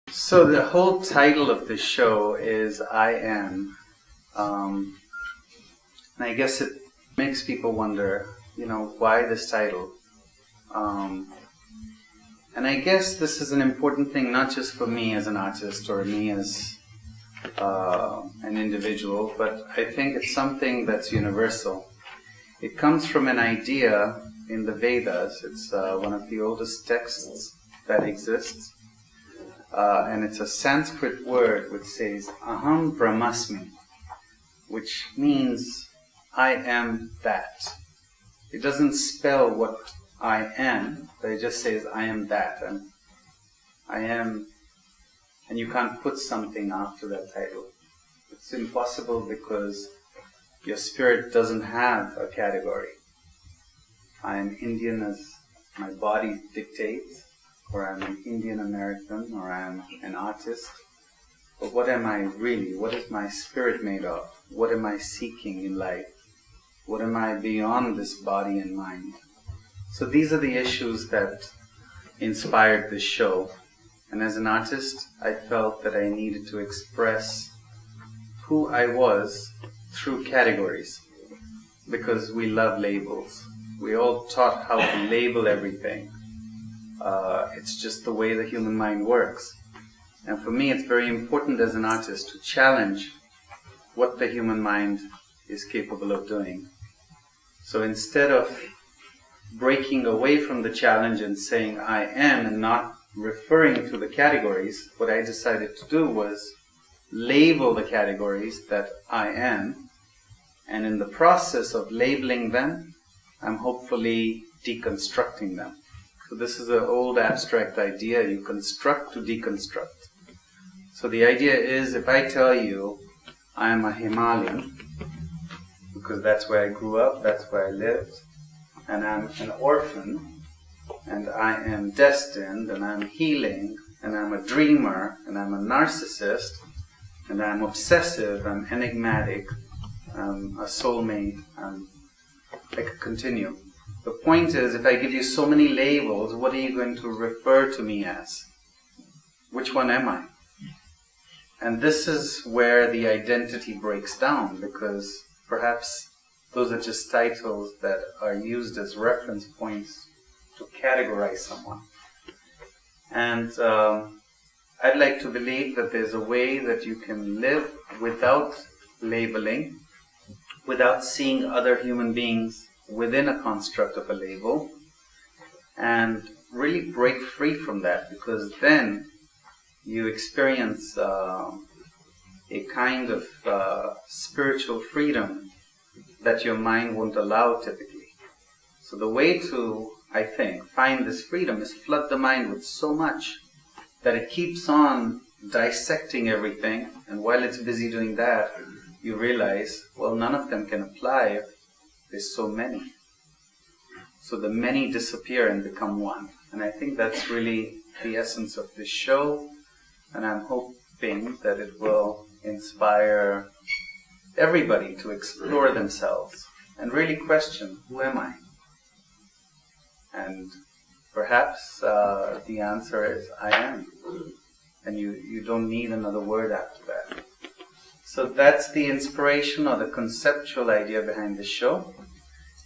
So the whole title of the show is I Am. And I guess it makes people wonder, why this title? And I guess this is an important thing, not just for me as an artist or me as an individual, but I think it's something that's universal. It comes from an idea in the Vedas. It's one of the oldest texts that exists. And it's a Sanskrit word which says Aham Brahmasmi, which means I am that. It doesn't spell what I am, but it just says I am that. And I am, and you can't put something after that title. It's impossible because your spirit doesn't have a category. I am Indian as my body dictates, or I'm an Indian American, or I'm an artist. But what am I really? What is my spirit made of? What am I seeking in life? What am I beyond this body and mind? So these are the issues that inspired this show. And as an artist, I felt that I needed to express who I was through categories, because we love labels. We all taught how to label everything. It's just the way the human mind works. And for me, it's very important as an artist to challenge what the human mind is capable of doing. So instead of breaking away from the challenge and saying I am and not referring to the categories, what I decided to do was label the categories that I am, and in the process of labeling them, I'm hopefully deconstructing them. So this is an old abstract idea, you construct to deconstruct. So the idea is, if I tell you I am a Himalayan, because that's where I grew up, that's where I lived, and I'm an orphan, and I am destined, and I'm healing, and I'm a dreamer, and I'm a narcissist, and I'm obsessive, I'm enigmatic, I'm a soulmate, I could continue. The point is, if I give you so many labels, what are you going to refer to me as? Which one am I? And this is where the identity breaks down, because perhaps those are just titles that are used as reference points to categorize someone. And I'd like to believe that there's a way that you can live without labeling, without seeing other human beings within a construct of a label, and really break free from that, because then you experience a kind of spiritual freedom that your mind won't allow typically. So the way to, I think, find this freedom is flood the mind with so much that it keeps on dissecting everything, and while it's busy doing that, you realize, well, none of them can apply if there's so many. So the many disappear and become one. And I think that's really the essence of this show, and I'm hoping that it will inspire everybody to explore themselves and really question, who am I? And perhaps the answer is, I am. And you don't need another word after that. So that's the inspiration or the conceptual idea behind the show.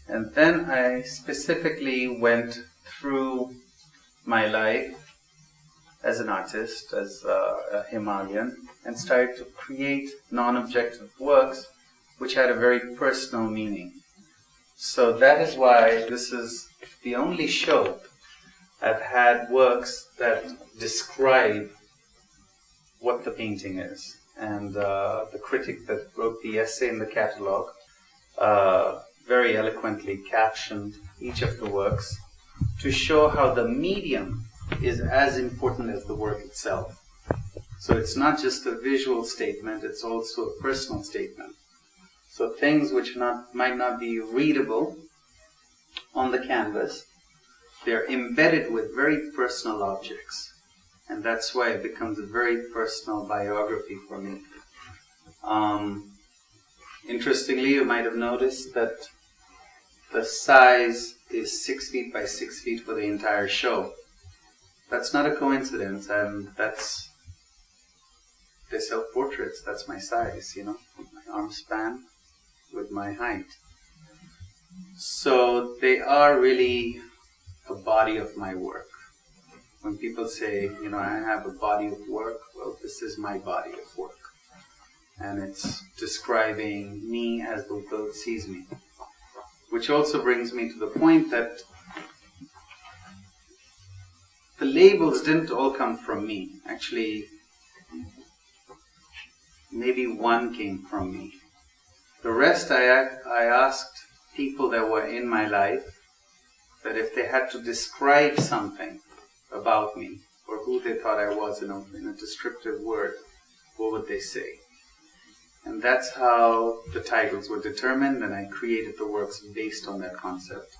And then I specifically went through my life as an artist, as a Himalayan, and started to create non-objective works which had a very personal meaning. So that is why this is the only show I've had works that describe what the painting is. And the critic that wrote the essay in the catalog very eloquently captioned each of the works to show how the medium is as important as the work itself. So it's not just a visual statement, it's also a personal statement. So things which might not be readable on the canvas, they're embedded with very personal objects. And that's why it becomes a very personal biography for me. Interestingly, you might have noticed that the size is 6 feet by 6 feet for the entire show. That's not a coincidence, and that's they're self-portraits. That's my size, my arm span with my height. So they are really a body of my work. When people say, I have a body of work, well, this is my body of work. And it's describing me as the world sees me. Which also brings me to the point that the labels didn't all come from me. Actually, maybe one came from me. The rest I asked people that were in my life that if they had to describe something about me or who they thought I was in a descriptive word, what would they say? And that's how the titles were determined, and I created the works based on that concept.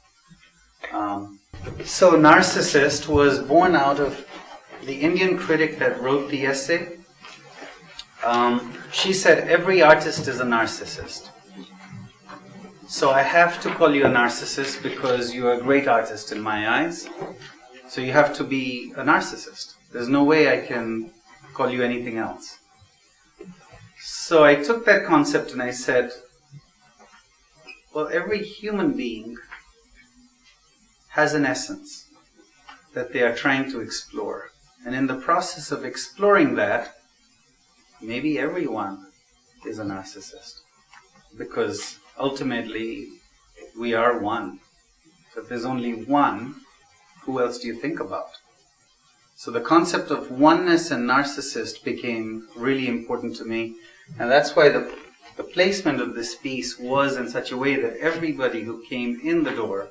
So Narcissist was born out of the Indian critic that wrote the essay. She said every artist is a narcissist. So I have to call you a narcissist because you are a great artist in my eyes. So you have to be a narcissist. There's no way I can call you anything else. So I took that concept and I said, well, every human being has an essence that they are trying to explore. And in the process of exploring that, maybe everyone is a narcissist. Because ultimately, we are one. So if there's only one, who else do you think about? So the concept of oneness and narcissist became really important to me. And that's why the placement of this piece was in such a way that everybody who came in the door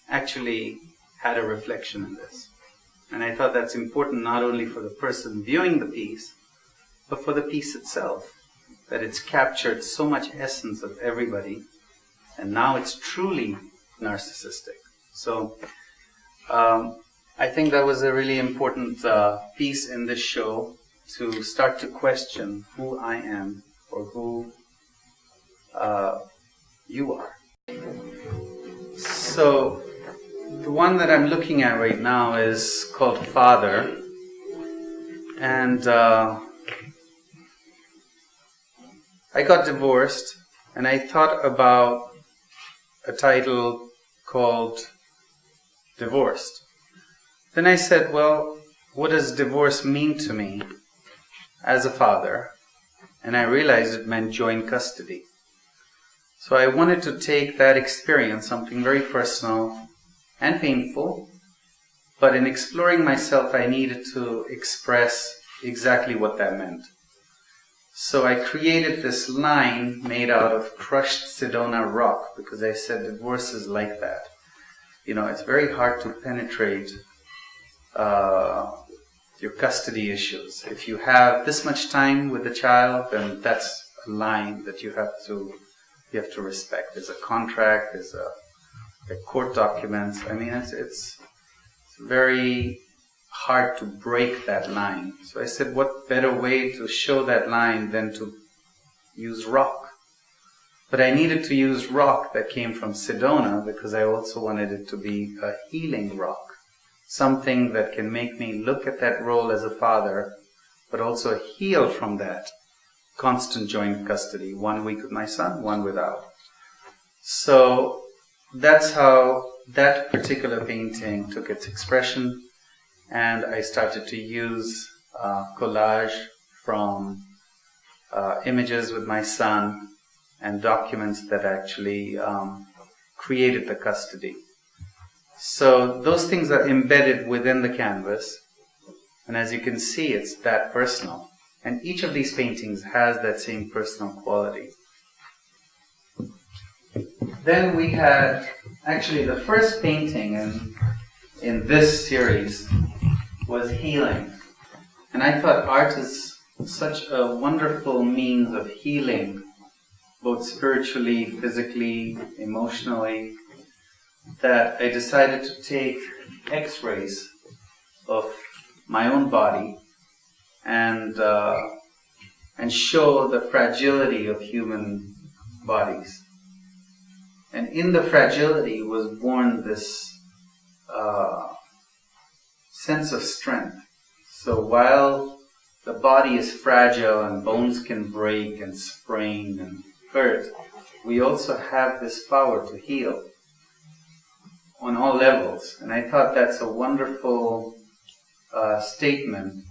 actually had a reflection in this. And I thought that's important not only for the person viewing the piece, but for the piece itself, that it's captured so much essence of everybody, and now it's truly narcissistic. So I think that was a really important piece in this show, to start to question who I am or who you are. So the one that I'm looking at right now is called Father, and I got divorced, and I thought about a title called Divorced. Then I said, well, what does divorce mean to me as a father? And I realized it meant joint custody. So I wanted to take that experience, something very personal and painful, but in exploring myself, I needed to express exactly what that meant. So I created this line made out of crushed Sedona rock, because I said divorce is like that. It's very hard to penetrate your custody issues. If you have this much time with the child, then that's a line that you have to respect. There's a contract, there's court documents. I mean, it's very hard to break that line. So I said, what better way to show that line than to use rock? But I needed to use rock that came from Sedona because I also wanted it to be a healing rock. Something that can make me look at that role as a father, but also heal from that constant joint custody. 1 week with my son, one without. So that's how that particular painting took its expression. And I started to use collage from images with my son and documents that actually created the custody. So those things are embedded within the canvas. And as you can see, it's that personal. And each of these paintings has that same personal quality. Then we had, actually the first painting in this series was healing. And I thought art is such a wonderful means of healing, both spiritually, physically, emotionally, that I decided to take X-rays of my own body and show the fragility of human bodies. And in the fragility was born this sense of strength. So while the body is fragile and bones can break and sprain and hurt, we also have this power to heal on all levels. And I thought that's a wonderful statement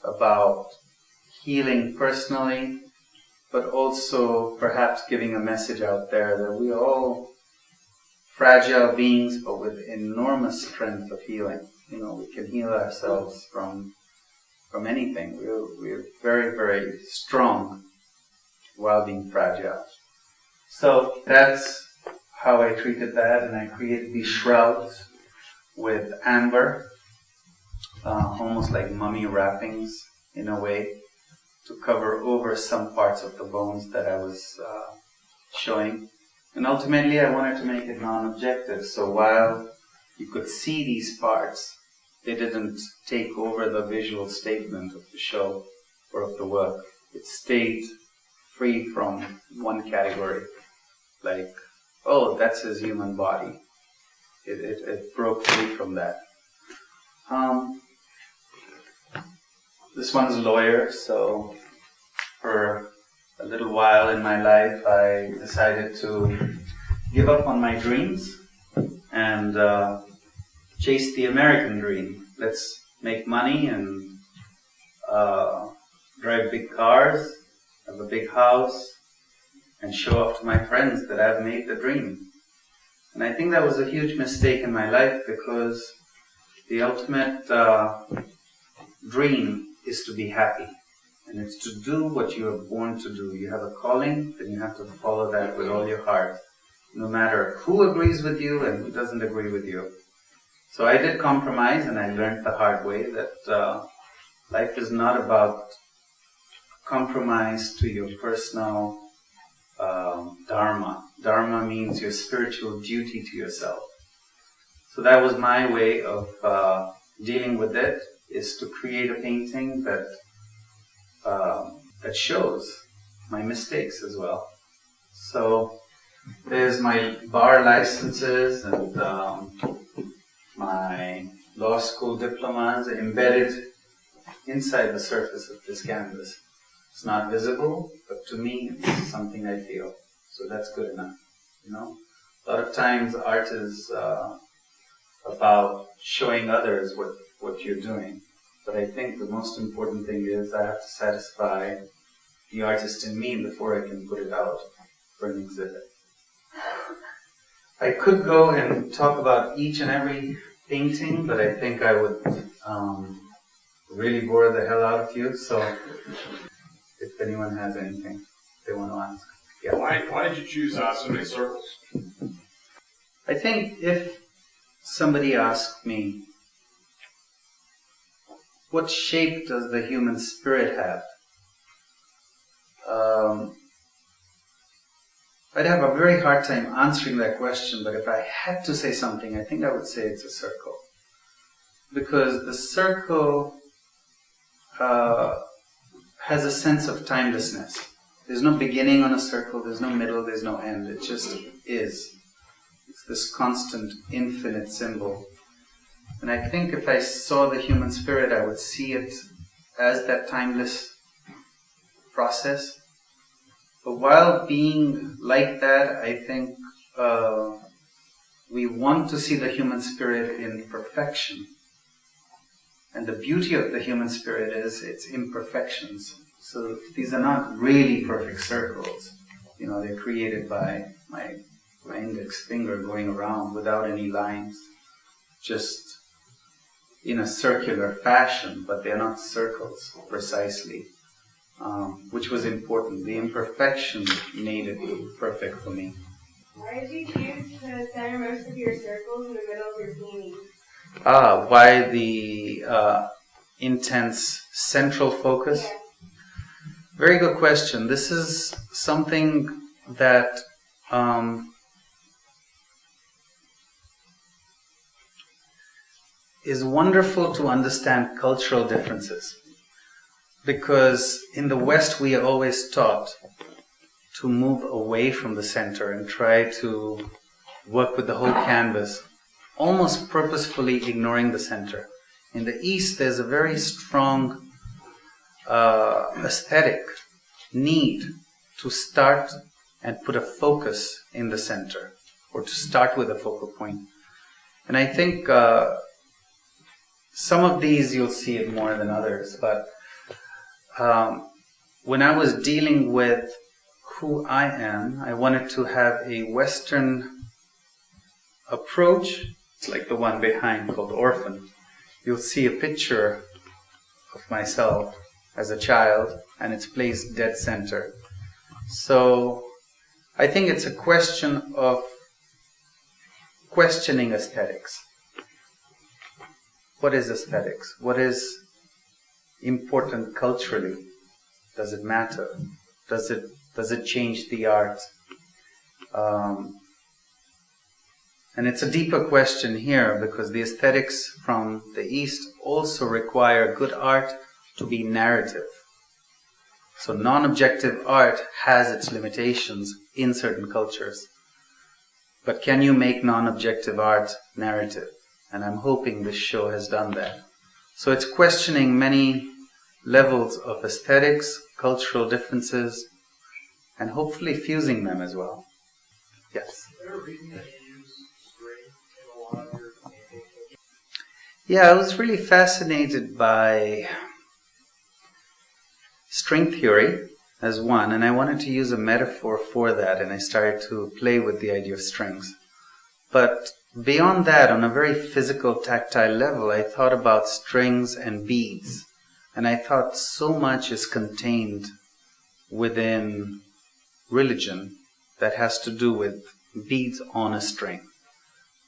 about healing personally, but also perhaps giving a message out there that we are all fragile beings, but with enormous strength of healing. We can heal ourselves from anything. We're very, very strong while being fragile. So that's how I treated that, and I created these shrouds with amber, almost like mummy wrappings in a way, to cover over some parts of the bones that I was showing. And ultimately I wanted to make it non-objective, so while you could see these parts, they didn't take over the visual statement of the show or of the work. It stayed free from one category, like, oh, that's his human body. It broke free from that. This one's a lawyer, so for a little while in my life I decided to give up on my dreams and chase the American dream. Let's make money and drive big cars, have a big house, and show off to my friends that I've made the dream. And I think that was a huge mistake in my life, because the ultimate dream is to be happy. And it's to do what you are born to do. You have a calling, then you have to follow that with all your heart, no matter who agrees with you and who doesn't agree with you. So I did compromise, and I learned the hard way that life is not about compromise to your personal dharma. Dharma means your spiritual duty to yourself. So that was my way of dealing with it, is to create a painting that shows my mistakes as well. So there's my bar licenses and my law school diplomas embedded inside the surface of this canvas. It's not visible, but to me it's something I feel. So that's good enough. A lot of times art is about showing others what you're doing. But I think the most important thing is I have to satisfy the artist in me before I can put it out for an exhibit. I could go and talk about each and every painting, but I think I would really bore the hell out of you. So if anyone has anything they want to ask. Yeah. Why did you choose so many circles? I think if somebody asked me, what shape does the human spirit have? I'd have a very hard time answering that question, but if I had to say something, I think I would say it's a circle. Because the circle has a sense of timelessness. There's no beginning on a circle, there's no middle, there's no end. It just is. It's this constant, infinite symbol. And I think if I saw the human spirit, I would see it as that timeless process. But while being like that, I think we want to see the human spirit in perfection. And the beauty of the human spirit is its imperfections. So these are not really perfect circles. They're created by my index finger going around without any lines, just in a circular fashion, but they're not circles precisely, which was important. The imperfection made it perfect for me. Why did you choose to center most of your circles in the middle of your painting? Why the intense central focus? Yeah. Very good question. This is something that is wonderful to understand cultural differences. Because in the West we are always taught to move away from the center and try to work with the whole canvas, almost purposefully ignoring the center. In the East there's a very strong aesthetic need to start and put a focus in the center, or to start with a focal point. And I think some of these you'll see it more than others, but when I was dealing with who I am, I wanted to have a Western approach. It's like the one behind called Orphan. You'll see a picture of myself as a child, and it's placed dead center. So I think it's a question of questioning aesthetics. What is aesthetics? What is important culturally? Does it matter? Does it change the art? And it's a deeper question here, because the aesthetics from the East also require good art to be narrative. So non-objective art has its limitations in certain cultures. But can you make non-objective art narrative? And I'm hoping this show has done that. So it's questioning many levels of aesthetics, cultural differences, and hopefully fusing them as well. Yes? Is there a reason that you use string in a lot of your paintings? Yeah, I was really fascinated by string theory as one, and I wanted to use a metaphor for that, and I started to play with the idea of strings. But beyond that, on a very physical, tactile level, I thought about strings and beads, and I thought so much is contained within religion that has to do with beads on a string.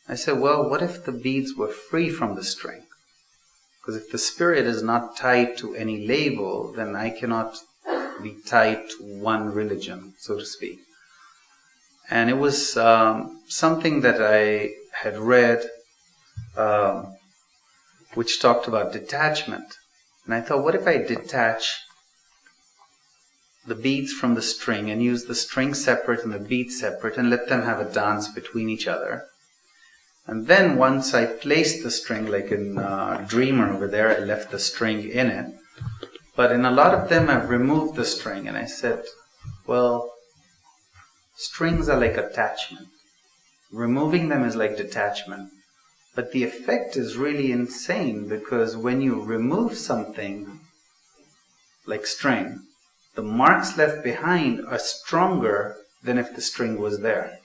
I said, well, what if the beads were free from the string? Because if the spirit is not tied to any label, then I cannot be tied to one religion, so to speak. And it was something that I had read, which talked about detachment. And I thought, what if I detach the beads from the string and use the string separate and the beads separate and let them have a dance between each other? And then once I placed the string, like in Dreamer over there, I left the string in it. But in a lot of them, I've removed the string, and I said, well, strings are like attachment. Removing them is like detachment. But the effect is really insane, because when you remove something like string, the marks left behind are stronger than if the string was there.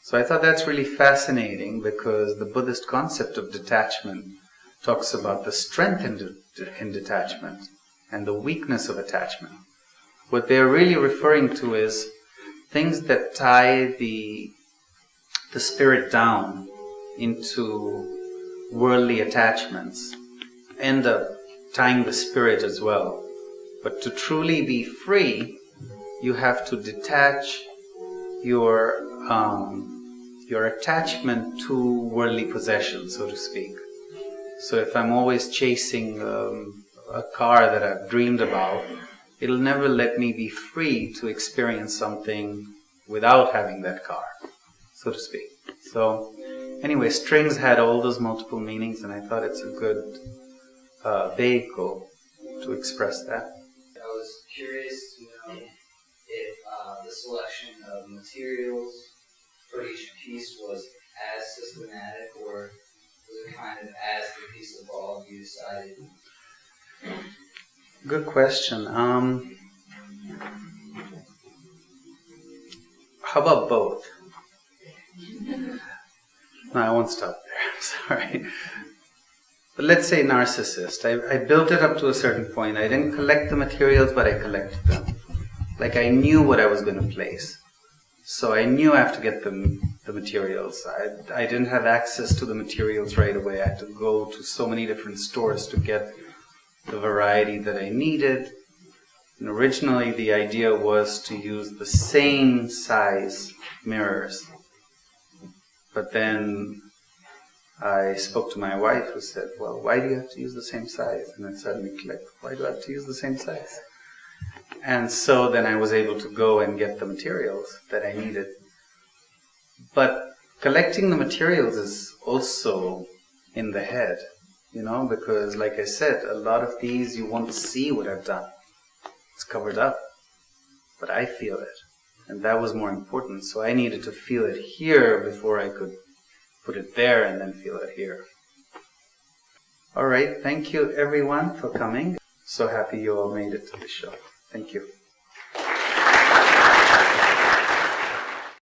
So I thought that's really fascinating, because the Buddhist concept of detachment talks about the strength in detachment and the weakness of attachment. What they're really referring to is things that tie the spirit down into worldly attachments end up tying the spirit as well. But to truly be free, you have to detach your attachment to worldly possessions, so to speak. So if I'm always chasing a car that I've dreamed about, it'll never let me be free to experience something without having that car, so to speak. So anyway, strings had all those multiple meanings, and I thought it's a good vehicle to express that. I was curious to know if the selection of materials for each piece was as systematic, or was it kind of as the piece evolved, you decided? Good question. How about both? No, I won't stop there. I'm sorry. But let's say Narcissist. I built it up to a certain point. I didn't collect the materials, but I collected them. Like I knew what I was going to place. So I knew I have to get the materials. I didn't have access to the materials right away. I had to go to so many different stores to get the variety that I needed. And originally the idea was to use the same size mirrors. But then I spoke to my wife, who said, well, why do you have to use the same size? And it suddenly clicked, why do I have to use the same size? And so then I was able to go and get the materials that I needed. But collecting the materials is also in the head. You know, because like I said, a lot of these you won't see what I've done. It's covered up. But I feel it. And that was more important. So I needed to feel it here before I could put it there and then feel it here. All right. Thank you, everyone, for coming. So happy you all made it to the show. Thank you.